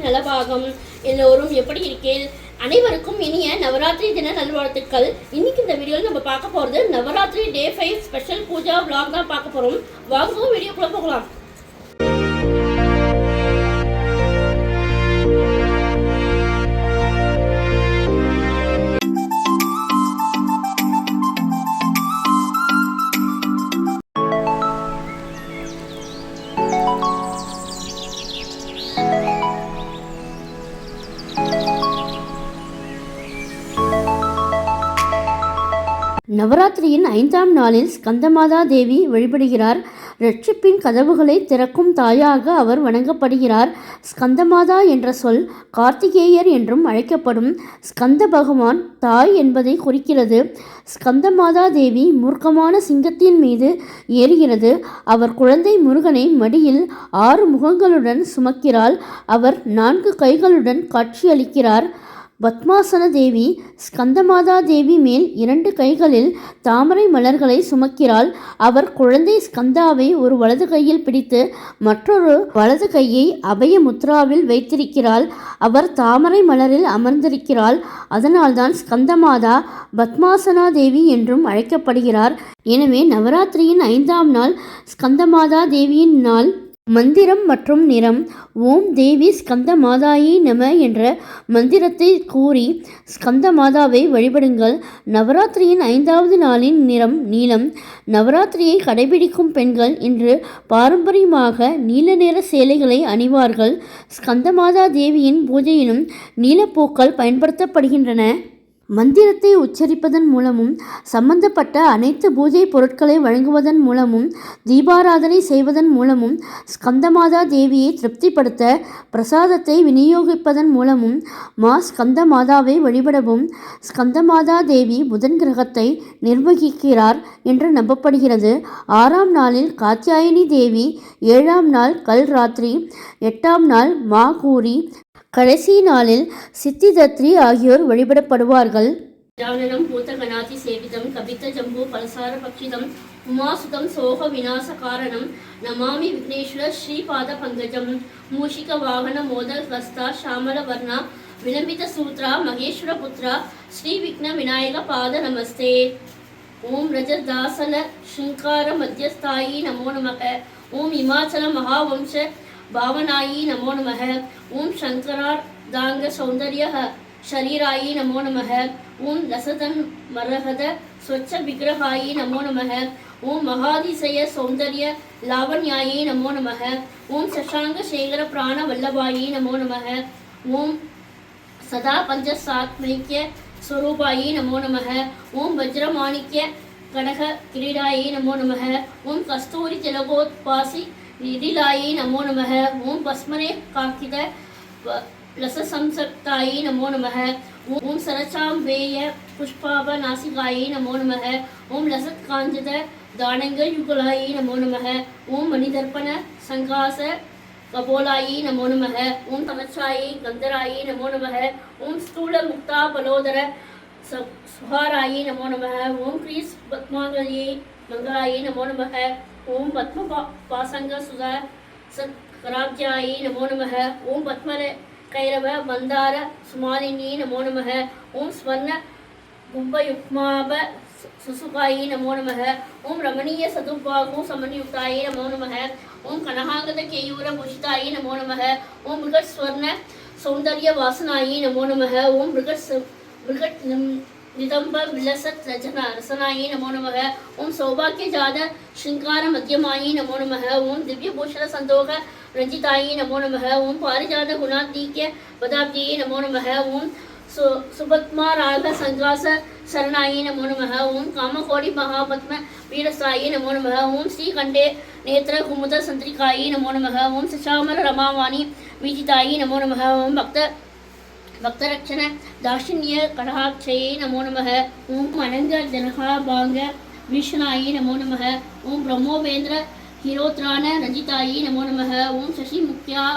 நலபாகம். எல்லோரும் எப்படி இருக்கீர்கள்? அனைவருக்கும் இனிய நவராத்திரி தின நல்வாழ்த்துக்கள். இன்னைக்கு இந்த வீடியோவில் நம்ம பார்க்க போகிறது நவராத்திரி டே 5 ஸ்பெஷல் பூஜா விளாக் தான் பார்க்க போகிறோம். வாங்க வீடியோக்குள்ள போகலாம். நவராத்திரியின் 5ஆம் நாளில் ஸ்கந்தமாதா தேவி வழிபடுகிறார். ரட்சிப்பின் கதவுகளை திறக்கும் தாயாக அவர் வணங்கப்படுகிறார். ஸ்கந்தமாதா என்ற சொல் கார்த்திகேயர் என்றும் அழைக்கப்படும். ஸ்கந்த பகவான் தாய் என்பதை குறிக்கிறது. ஸ்கந்தமாதா தேவி மூர்க்கமான சிங்கத்தின் மீது ஏறுகிறது. அவர் குழந்தை முருகனை மடியில் 6 முகங்களுடன் சுமக்கிறாள். அவர் 4 கைகளுடன் காட்சியளிக்கிறார். பத்மாசன தேவி ஸ்கந்தமாதா தேவி மேல் 2 கைகளில் தாமரை மலர்களை சுமக்கிறாள். அவர் குழந்தை ஸ்கந்தாவை ஒரு வலது கையில் பிடித்து மற்றொரு வலது கையை அபய முத்ராவில் வைத்திருக்கிறாள். அவர் தாமரை மலரில் அமர்ந்திருக்கிறாள். அதனால்தான் ஸ்கந்தமாதா பத்மாசனா தேவி என்றும் அழைக்கப்படுகிறார். எனவே நவராத்திரியின் 5ஆம் நாள் ஸ்கந்தமாதா தேவியின் நாள். மந்திரம் மற்றும் நிறம். ஓம் தேவி ஸ்கந்த மாதாயை நம என்ற மந்திரத்தை கூறி ஸ்கந்த மாதாவை வழிபடுங்கள். நவராத்திரியின் 5வது நாளின் நிறம் நீலம். நவராத்திரியை கடைபிடிக்கும் பெண்கள் இன்று பாரம்பரியமாக நீல நிற சேலைகளை அணிவார்கள். ஸ்கந்தமாதா தேவியின் பூஜையிலும் நீலப்பூக்கள் பயன்படுத்தப்படுகின்றன. மந்திரத்தை உச்சரிப்பதன் மூலமும் சம்பந்தப்பட்ட அனைத்து பூஜை பொருட்களை வழங்குவதன் மூலமும் தீபாராதனை செய்வதன் மூலமும் ஸ்கந்தமாதா தேவியை திருப்திப்படுத்த பிரசாதத்தை விநியோகிப்பதன் மூலமும் ஸ்கந்தமாதாவை வழிபடவும். ஸ்கந்தமாதா தேவி புதன் கிரகத்தை நிர்வகிக்கிறார் என்று நம்பப்படுகிறது. 6ஆம் நாளில் காத்யாயனி தேவி, 7ஆம் நாள் கல்ராத்திரி, 8ஆம் நாள் மாகூரி, கடைசி நாளில் சித்திதத்ரி ஆகியோர் வழிபடப்படுவார்கள். ஜானனம் பூதகணாதி சேவிதம் கபித்த ஜம்பு பலசார பக்ஷிதம் உமாசுதம் சோக விநாச காரணம் நமாமி விக்னேஸ்வர ஸ்ரீபாத பங்கஜம் மூஷிக வாகன மோதல் ஹஸ்தா ஷாமல வர்ணா விலம்பித சூத்ரா மகேஸ்வர புத்ரா ஸ்ரீ விக்ன விநாயக பாத நமஸ்தே. ஓம் ரஜதாசல ஷங்கார மத்தியஸ்தாயி நமோ நமக. ஓம் இமாச்சல மகாவம்ச भावनायी नमो नमः. ओम शंकरार्धांग सौंदर्य शरीरायी नमो नमः. ओम लसतन मरहद स्वच्छ विग्रहायी नमो नमः. ओम महादिशय सौंदर्य लावण्यायी नमो नमः. ओम शशांक शेखर प्राण वल्लभायी नमो नमः. ओम सदा पंचसात्मैक्य स्वरूपायी नमो नमः. ओम वज्रमाणिक्य कनक किरीटायी नमो नमः. ओम कस्तूरी तिलकोत्पासी निडिलायी नमो नमः. ओम भस्मने काकित लससंसक्तायी नमो नमः. ओम सरचाम्बेय पुष्पाभनासिकायी नमो नमः. ओम लसत्कांजित दानंगयुगलायी नमो नमः. ओम मणिदर्पण संघास कपोलायी नमो नमः. ओम तमच्चायी गंधरायी नमो नमः. ओम स्थूल मुक्ता बलोदर सुहारायी नमो नमः. ओम क्रीस पद्मांगली मंगलायी नमो नमः. ओम पद्म पासंग सुधा सत्कराब्जायी नमो नमः. ओम पद्मर कैरव मंदार सुमालिनी नमो नमः. ओम स्वर्ण गुंभयुग्माभ सुसुकायी नमो नमः. ओम रमणीय सदुबाहु समन्युक्तायी नमो नमः. ओम कनहागत केयूर भूषितायी नमो नमः. ओम मृगट स्वर्ण सौंदर्य वासनायी नमो नमः. ओम मृगट नितंब विलसत रचना रसनायी नमो नमः. ओम सौभाग्य जात श्रृंगार मध्यमायी नमो नमः. ओम दिव्य भूषण संदोह रंजितायी नमो नमः. ओम पारिजात गुणातीक्य पदाब्धिये नमो नमः. ओम सुपद्मा राग संघास शरणायी नमो नमः. ओम कामकोटि महापद्म पीडस्थायी नमो नमः. ओम श्रीकंठे नेत्र कुमुद संत्रिकायी नमो नमः. ओम शशामर रमावाणी विजितायी नमो नमः. ओम भक्तरक्षण दाक्षिण्य कटाक्षये नमो नमः. ओम अनंग जनहाभांग भीषणायी नमो नमः. ओम ब्रह्मोपेन्द्र हिरोत्राण रंजितायी नमो नमः. ओम शशि मुख्या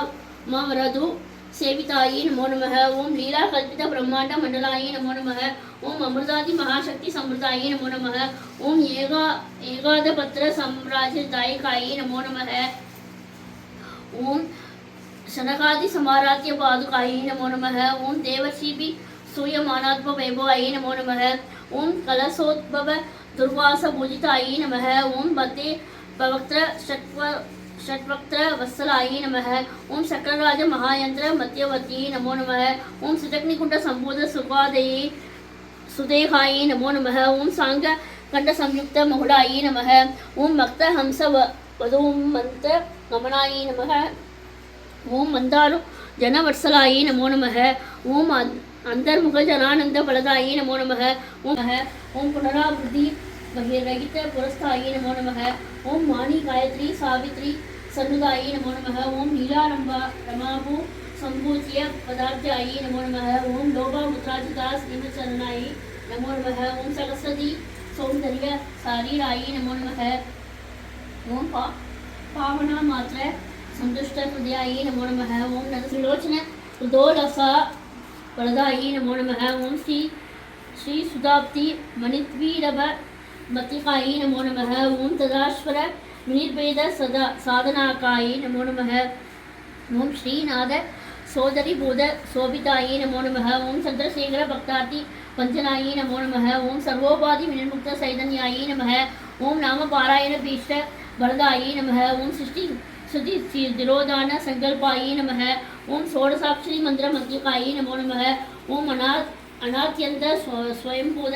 मवरदु सेवितायी नमो नमः. ओम लीला कल्पित ब्रह्मांड मंडलायी नमो नमः. ओम अमृतादि महाशक्ति समृद्धायी नमो नमः. ओम एगादपत्र साम्राज्यदायकायी नमो नमः. ओम शनकादि समाराध्य पादुकायै नमो नमः। ओम देवर्षिभि सूयमानात्म वैभवायै नमो नमः। ओम कलशोद्भव दुर्वास पूजितायै नमः। ओम मध्ये पवक्त्र षट्वक्त्र वत्सलायै नमः। ओम शक्रराज महायंत्र मध्यवर्तियै नमो नमः। ओम सुजग्निकुंड संबोध सुपादये सुदेहायै नमो नमः। ओम सांग कंड संयुक्त महुड़ायै नमः। ओम मक्त हंस वधूमंत गमनायै नमः। ओम मंदारु जनवत्सलायै नमो नमः। ओम अंतर्मुख जनानंद फलदायै नमो नमः। ओम पुनरावृत्ति बहिर्रहित पुरस्तायै नमो नमः। ओम वाणी गायत्री सावित्री सन्नुदायै नमो नमः। ओम नीलारंभा रमाभू संभूज्य पदार्थायै नमो नमः। ओम लोभा मुद्राजिता श्रीमचरणायै नमो नमः। ओम सरस्वती सौंदर्य शारीरायै नमो नमः। ओम पावना मात्र संतुष्ट हृदयायै नमो नमः। ओम नरसिलोचन उदोलसा वरदायै नमो नमः। ओम श्री सुदाप्ति मणिद्वीरभ मतिकायै नमो नमः। ओम तदाश्वर विनिर्भेद सदा साधनाकायै नमो नमः। ओम श्रीनाथ सोदरी बोध शोभितायै नमो नमः। ओम चंद्रशेखर भक्तार्थी पंचनायै नमो नमः। ओम सर्वोपाधि विनिर्मुक्त चैतन्यायै नमः। ओम नाम पारायण भीष्ट वरदायै नमः। ओम सृष्टि श्रुति तिरोधान संकल्पायै नमः। ओम षोडशाक्षरी मंत्र मध्यकायै नमो नमः। ओम अनात्यंत स्वयंभूत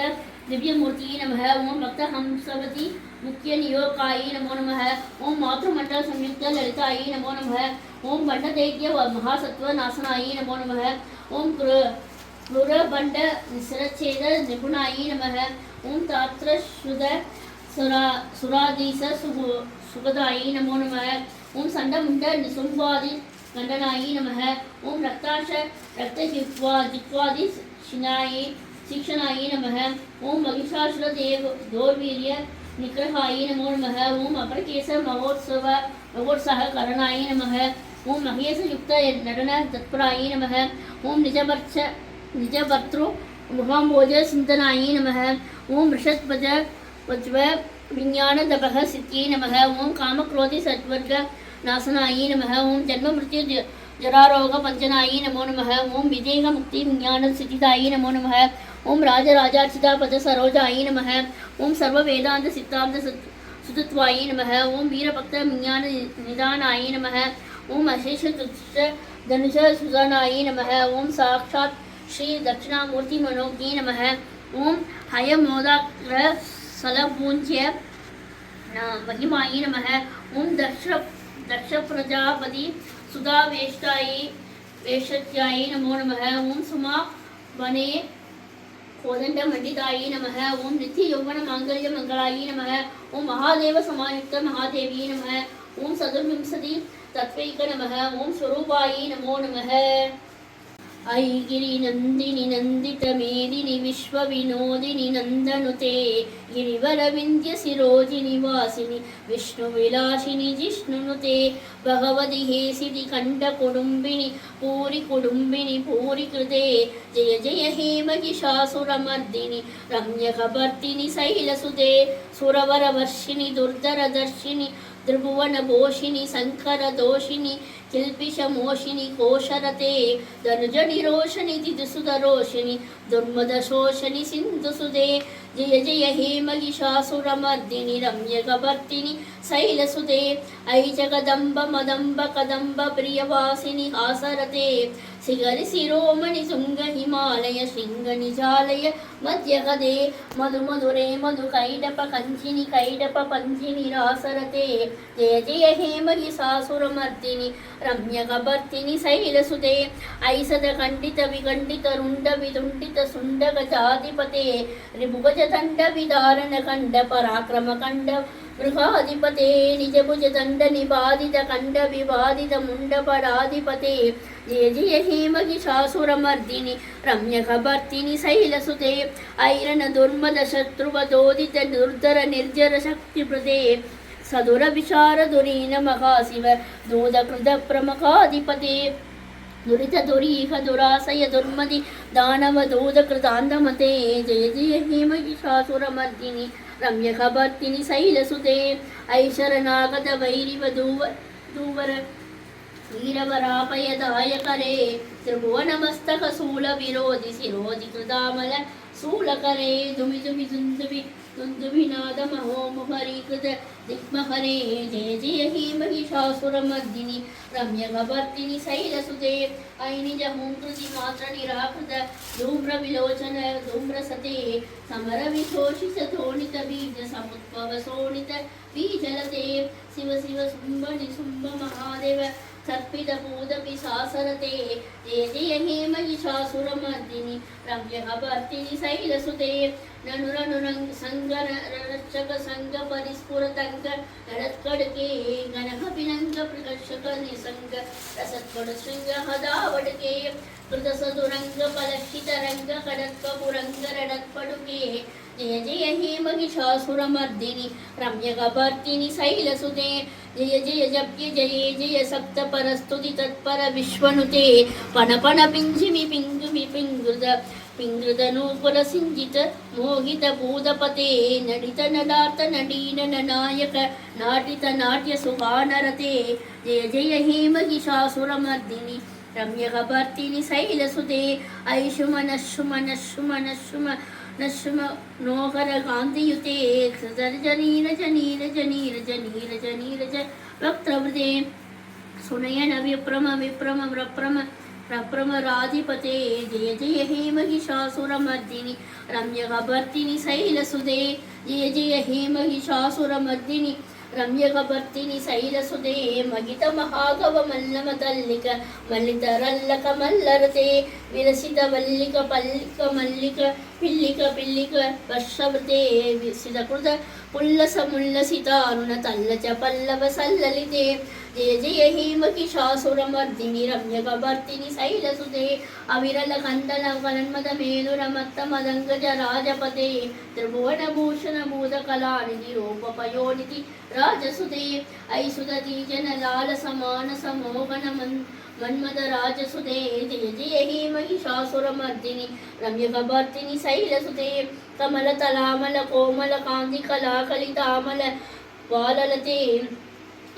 दिव्यमूर्तियै नमः। ओम भक्त हंसवती मुख्य नियोगायै नमो नमः। ओम मातृमंडल संयुक्त ललितायै नमो नमः। ओम बंडदैत्य महासत्व नाशनायै नमो नमः। ओम क्रूरबंड निसरच्छेद निपुणायै नमः। ओम तात्र शुद्ध सुराधीश सुगदायै नमो नमः। ओम संडमुंड निसुंबादि खंडनायै नमः। ओम रक्ताश रक्त जिह्वादि शिक्षणायै नमः। ओम महिषासुर दौर्वीर्य निग्रहायै नमो नमः। ओम अपरकेश महोत्साह करणायै नमः। ओम महेश युक्त नटन तत्परायै नमः। ओम निजभर्तृ मुखाम्बोज सिंधनायै नमः। ओम वृषध्वज वज्व विज्ञान दपः सिद्धियै नमः। ओम कामक्रोधि सद्वर्ग नाशनायै नमः। ओम जन्म मृत्यु जरारोग पंचनायै नमो नमः। ओम विदेह मुक्ति विज्ञान सिद्धिदायै नमो नमः। ओम राजराजार्चिता पद सरोजायै नमः। ओम सर्व वेदांत सिद्धांत सुतत्वायै नमः। ओम वीरभक्त विज्ञान निदानायै नमः। ओम अशेष धनुष सुजानायै नमः। ओम साक्षात् श्री दक्षिणामूर्ति मनोज्ञे नमः। ओम हयमोदाग्र सलपूज्य महिमायै नमः। ओम दक्ष प्रजापति सुधा वेशत्यायै नमो नमः। ओम सुमा वने कोदंड मंडितायै नमः। ओम नित्य यौवन मांगल्य मंगलायै नमः। ओम महादेव समायुक्त महादेवी नमः। ओम सदुर्विंशति तत्वैक नमः। ओम स्वरूपायै नमो नमः। ऐगिरि नंदिनि नंदित मेदिनि विश्व विनोदिनि नंदनुते गिरिवर विंध्य सिरोजिनि वासिनि विष्णु विलासिनि जिष्णुनुते भगवति हेसिति कंठ कुडुंबिनि पूरी कृते जय जय हे महिषासुरमर्दिनि रम्यकपर्दिनि शैलसुते सुरवर वर्षिणि दुर्धर दर्शिनि त्रिभुवन भोषिणि शंकर दोषिणि किल्पिष मोषिणि कोशरते धनुज निरोषिणि दिदुसुधरोषिणि दुर्मद शोषिणि सिंधुसुदे जय जय हे महिषासुरमर्दिनि रम्यकपर्दिनि शैलसुते ऐ जगदम्ब मदम्ब कदम्ब प्रियवासिनि हासरते शिखरि शिरोमणि शुंग हिमालय शृंग निजालय मध्यगदे मधु मधुरे मधु कैडप कंचिनि कैडप पंचिनि रासरते जय जय हे महिषासुरमर्दिनि रम्यकपर्दिनि शैलसुते ऐसद खंडित विखंडित रुंड विदुंडित सुंडक जाधिपते रिभुगज दंड विदारण खंड पराक्रम खंड बृहाधिपते निजभुज दंड निबाधित खंड विवादित मुंडपराधिपते जय जय हे महिषासुरमर्दिनि रम्यकपर्दिनि शैलसुते ऐरन दुर्मद शत्रुवदोदित दुर्धर निर्जर शक्तिप्रदे सदुर विशार दुरीन महाशिव दूतकृत प्रमुखाधिपते दुरित दुरीह दुराशय दुर्मदि दानव दूतकृतान्तमते जय जय हे महिषासुरमर्दिनि रम्यकपर्दिनि शैलसुते ऐशरनागत वैरिव दूवर वीरवरापयदायकरे त्रिभुवनमस्तकशूलविरोधि शिरोधि कृतामल शूलकरे दुमि दुमि दुन्दुभि दुन्दुभिनादमहोमुखरीकृत दिग्महरे जय जय हे महिषासुरमर्दिनि रम्यकवर्तिनि शैलसुते ऐनिज हुंकृति मात्र निराकृत धूम्रविलोचन धूम्रसते समरविशोषित धोनित बीज समुद्भव शोणित बीजलते शिव शिव शुम्भ निशुम्भ महादेव सर्पितभूतपिशासरते जय जय हे महिषासुरमर्दिनि रम्यकवर्तिनि शैलसुते ननुरनुरंग संगर रक्षक संग परिस्फुरतंग रत्कडके गणकपिनंग प्रकर्षक निसंग रसत्कड शृंग हदावडके कृतसदुरंग पलक्षित रंग कडत्कपुरंग रडत्पडुके जय जय हे महिषासुरमर्दिनि रम्यकवर्तिनि शैलसुते जय जय जप्य जय जय सप्तपरस्तुति तत्पर विश्वनुते पन पन पिञ्जिमि पिङ्गुमि पिङ्गुद पिङ्गृत नूपुर सिञ्जित मोहित भूतपते नडित नडार्थ नडीन ननायक नाटित नाट्य सुगानरते जय जय हे महिषासुरमर्दिनि रम्यकवर्तिनि शैलसुते ऐषुम नश्युम नश्युम नश्युम नश्युम नोकर कान्तियुते जनीर जनीर जनीर जनीर जनीर ज वक्त्रवृते सुनयन विप्रम विप्रम व्रप्रम प्रप्रम राधिपते जय जय हे महिषासुरमर्दिनि रम्यकवर्तिनि शैलसुते जय जय हे महिषासुरमर्दिनि रम्यकवर्तिनि शैलसुते महित महागव मल्लम तल्लिक मल्लित रल्लक मल्लरते विरसित वल्लिक पल्लिक मल्लिक पिल्लिक पिल्लिक वर्षवृते विसितकृत पुल्लस मुल्लसितारुण तल्लच पल्लव सल्ललिते जय जय हे महिषासुरमर्दिनि रम्यकवर्तिनि शैलसुते अविरल कंदन कन्मद मेलुर मत्त मदंगज राजपते त्रिभुवनभूषण भूतकलानिधि रूपपयोनिधि राजसुते ऐसुदति जन लाल समान समोहन मन्मद राजसुते जय जय हे महिषासुरमर्दिनि रम्यकवर्तिनि शैलसुते कमलतलामल कोमल कान्ति कलाकलितामल वाललते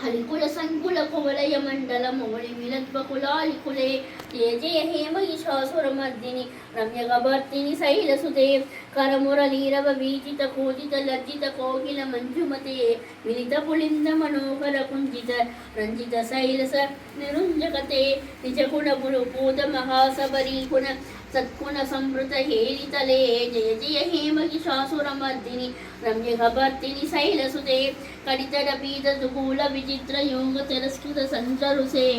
हरिकुल संकुल कुवलय मंडल मौलि मिलद्वकुलालिकुले जय जय हे महिषासुरमर्दिनि रम्यकवर्तिनि शैलसुते करमुरलीरव वीचित कूजित लज्जित कोकिल मंजुमते विलित पुलिंद मनोहर कुंजित रंजित शैलस निरुंजकते निजगुण गुरुपूत महासबरी गुण सत्कुण संवृत हेलितले जय जय हे महिषासुरमर्दिनि रम्यकवर्तिनि शैलसुते कडितडपीत दुकूल विचित्र योग तिरस्कृत संचरुसे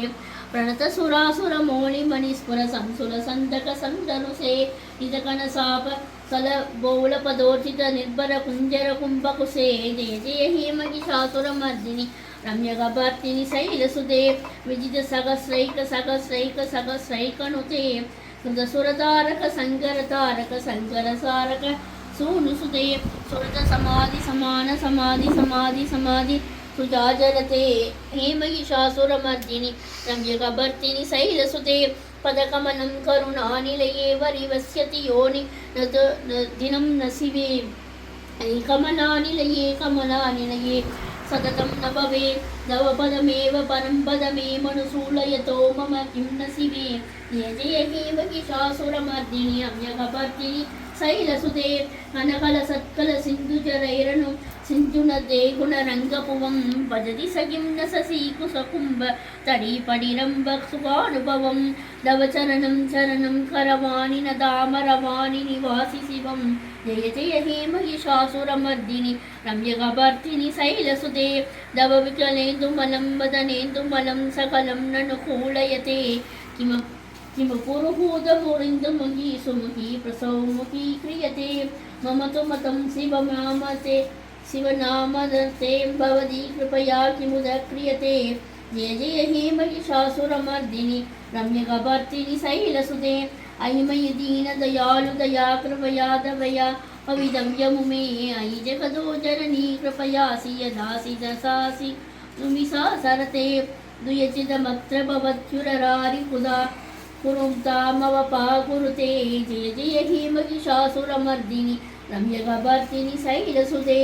प्रणत सुरासुर मौलि मणिस्फुर संसुर संदक संचरुसे निजकन साप सल बौल पदोर्चित निर्भर कुंजर कुंभकुसे जय जय हे महिषासुरमर्दिनि रम्यकवर्तिनि शैलसुते विजित सहस्रैक सहस्रैक सहस्रैकनुते सुरतारक संकर तारक संकर सारक सूनुसुते सुरत समाधि समान समाधि समाधि समाधि सुजाजरते हे महिषासुरमर्दिनि रम्यकवर्तिनि शैलसुते पदकमलं करुणानिलये वरिवस्यति योनि दिनं न शिवे कमलानिलये कमलानिलये सततं न भवेत् नवपदमेव परं पदमे मनुसूलयतो मम किं न शिवे जय जय हे महिषासुरमर्दिनि रम्यकवर्तिनि शैलसुते कनकल सत्कल सिन्धुजरैरनु सिञ्जुनदे गुणरङ्गपुवं भजति सखिं न ससीकुसकुम्भ तडीपडिरम्ब सुखानुभवं दवचरणं चरणं करवाणि न दामरवाणि निवासि शिवं जय जय हे महिषासुरमर्दिनि रम्यकवर्तिनि शैलसुते दवविकलेन्दुमलं वदनेन्दुमलं सकलं ननुकूलयते किम पुरुहूतमुरिन्दुमुखी सुमुखी प्रसौमुखी क्रियते मम तु मतं शिवनामते शिवनामदर्ते भवती कृपया किमुद क्रियते जय जय हे महिषासुरमर्दिनि रम्यकवर्तिनि शैलसुते अयिमयि दीनदयालु दया कृपया दवया पविदं यमुमे अयि जगदो जननी कृपयासि यदासि दशासि तुमिसा सरते दुयचिदमत्र भवत्युररारिपुदा कुरुतामवपाकुरुते जय जय हे महिषासुरमर्दिनि रम्यकवर्तिनि शैलसुते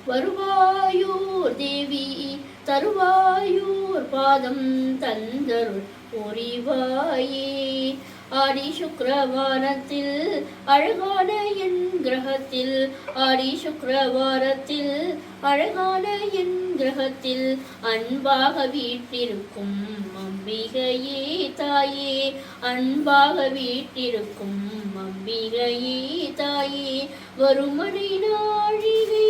वरुवायूर्देवी தருவாயூர் பாதம் தந்தருள் புரிவாயே. ஆடி சுக்கிரவாரத்தில் அழகான என் கிரகத்தில், ஆடி சுக்கிரவாரத்தில் அழகான என் கிரகத்தில் அன்பாக வீட்டிருக்கும் அம்பிகையே தாயே, அன்பாக வீட்டிருக்கும் அம்பிகையே தாயே. வருமனை நாழிகை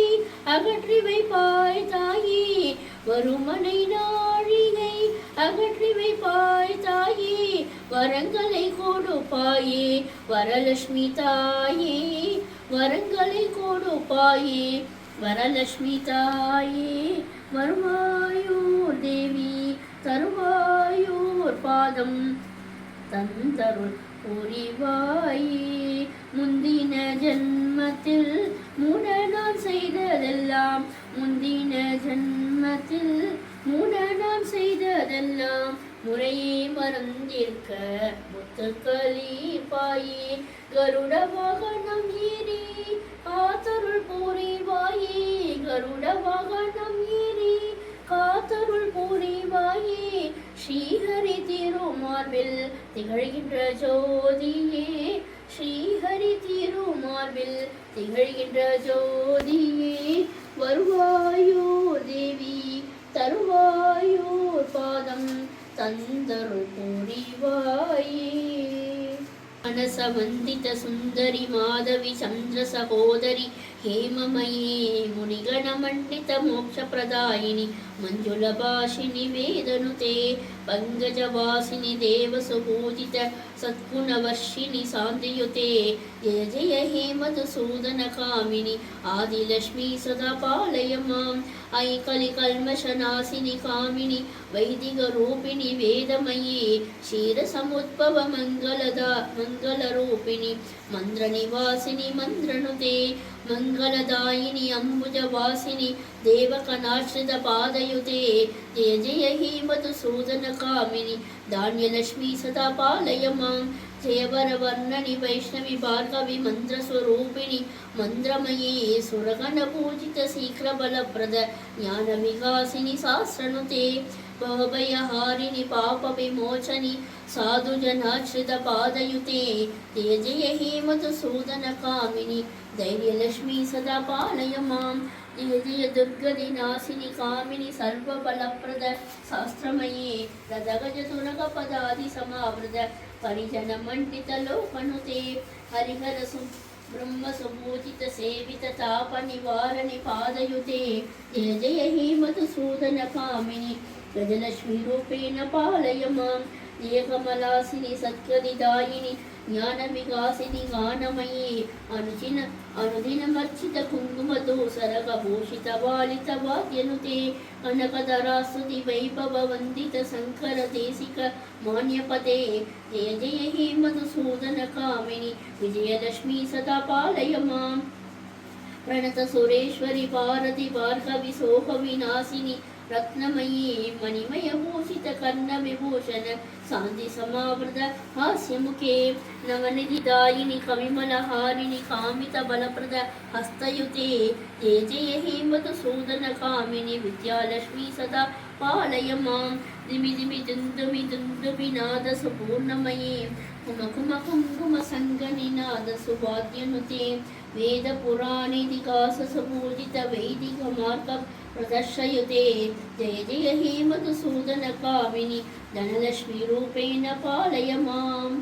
அகற்றி வைப்பாய் தாயே, வருமனை நாழிகை அகற்றி வைப்பாய் தாயே. வரங்களை கொடுப்பாயே வரலட்சுமி தாயே, வரங்களை கொடுப்பாயே வரலட்சுமி தாயே. வருவாயூர் தேவி தருவாயூர் பாதம் தந்தருள் புரிவாயே. முந்தின ஜன்மத்தில் மூட நான் செய்ததெல்லாம், முந்தின ஜன்மத்தில் மூட நான் செய்ததெல்லாம் முறையே மறந்திருக்க முத்துக்களீர்ப்பாயே. கருட வாகனம் ஏறி காத்தருள் புரிவாயே, கருட வாகனம் ஏறி காத்தருள் புரிவாயே. ஸ்ரீஹரி திருமார்பில் திகழ்கின்ற ஜோதியே, ஸ்ரீஹரி திருமார்பில் திகழ்கின்ற ஜோதியே. வருவாயூர் தேவி தருவாயூர் பாதம் தந்தருள் புரிவாயே. மனசவந்தித சுந்தரி மாதவி சந்திர சகோதரி हेममयी मुनिगणमण्डित मोक्षप्रदायिनि मञ्जुलभाषिनि वेदनुते पङ्कजवासिनि देवसुपूजित सद्गुणवर्षिणि सान्द्रियुते जय जय हे मधुसूदनकामिनि आदिलक्ष्मी सदा पालय माम् ऐ कलिकल्मषनाशिनि कामिनि वैदिकरूपिणि वेदमयी क्षीरसमुद्भव मङ्गलरूपिणि मन्त्रनिवासिनि मन्त्रनुते मंगलदायिनि अंबुजवासिनि देवकनाश्रित पादयुते जय जय हे मधुसूदनकामिनि धान्यलक्ष्मी सदा पालय माम् जय वरवर्णनि वैष्णवि भार्गवि मन्त्रस्वरूपिणि मन्त्रमयी सुरगणपूजित शीघ्रबलप्रद ज्ञानविकासिनि सहस्रनुते भवभयहारिणि पापविमोचनि साधुजनाश्रित पादयुते जय जय हे मधुसूदनकामिनि धैर्यलक्ष्मी सदा पालय माम् जय जय दुर्गदिनाशिनि कामिनि सर्वबलप्रद शास्त्रमयी रदगजतुरगपदादि समावृत परिजनमण्डित लोकनुते हरिहर ब्रह्मसुपूजित सेवित तापनिवारणि पादयुते जय जय हे मधुसूदनकामिनि गजलक्ष्मी रूपेण पालय माम् जय कमलासिनि सत्कृतिदायिनि ज्ञानविकासिनि गानमयी अनुदिनमर्चित कुङ्कुमधूसरकभूषित वालित वाद्यनुते कनकधरास्तुति वैभव वन्दित शङ्कर देशिक मान्यपते जय जय हे मधुसूदनकामिनि विजयलक्ष्मी सदा पालय माम् प्रणत सुरेश्वरि भारति भार्गवि शोकविनाशिनि रत्नमयी मणिमयभूषित कर्णविभूषण शान्ति समावृत हास्यमुखे नवनिधिदायिनि कविमलहारिणि कामितबलप्रद हस्तयुते जय जय हे मधुसूदनकामिनि विद्यालक्ष्मी सदा पालय माम् दिमि दिमि दुन्दुमि दुन्दुभिनाद सुपूर्णमयी कुम कुम कुङ्कुम सङ्गनिनाद सुवाद्यनुते वेद पुराणेतिहास सुपूजित वैदिक मार्ग प्रदर्शयुते जय जय हे मधुसूदनकामिनि धनलक्ष्मी रूपेण पालय माम्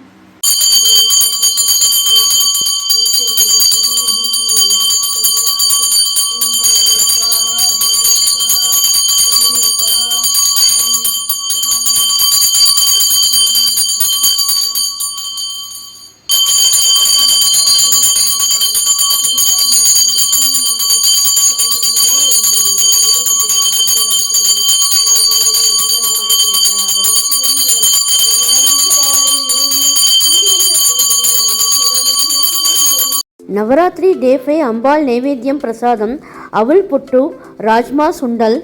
நவராத்திரி டே 5 அம்பாள் நைவேத்தியம் பிரசாதம் அவல் புட்டு ராஜ்மா சுண்டல்.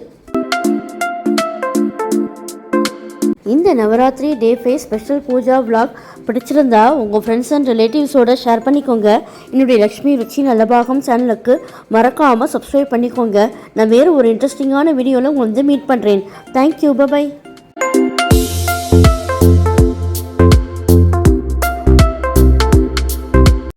இந்த நவராத்திரி டே 5 ஸ்பெஷல் பூஜா vlog பிடிச்சிருந்தா உங்கள் ஃப்ரெண்ட்ஸ் அண்ட் ரிலேட்டிவ்ஸோடு ஷேர் பண்ணிக்கோங்க. என்னுடைய லக்ஷ்மி ருச்சி நல்லபாகம் சேனலுக்கு மறக்காமல் சப்ஸ்கிரைப் பண்ணிக்கோங்க. நான் வேறு ஒரு இன்ட்ரெஸ்டிங்கான வீடியோவில் உங்களை வந்து மீட் பண்ணுறேன். Thank you, by.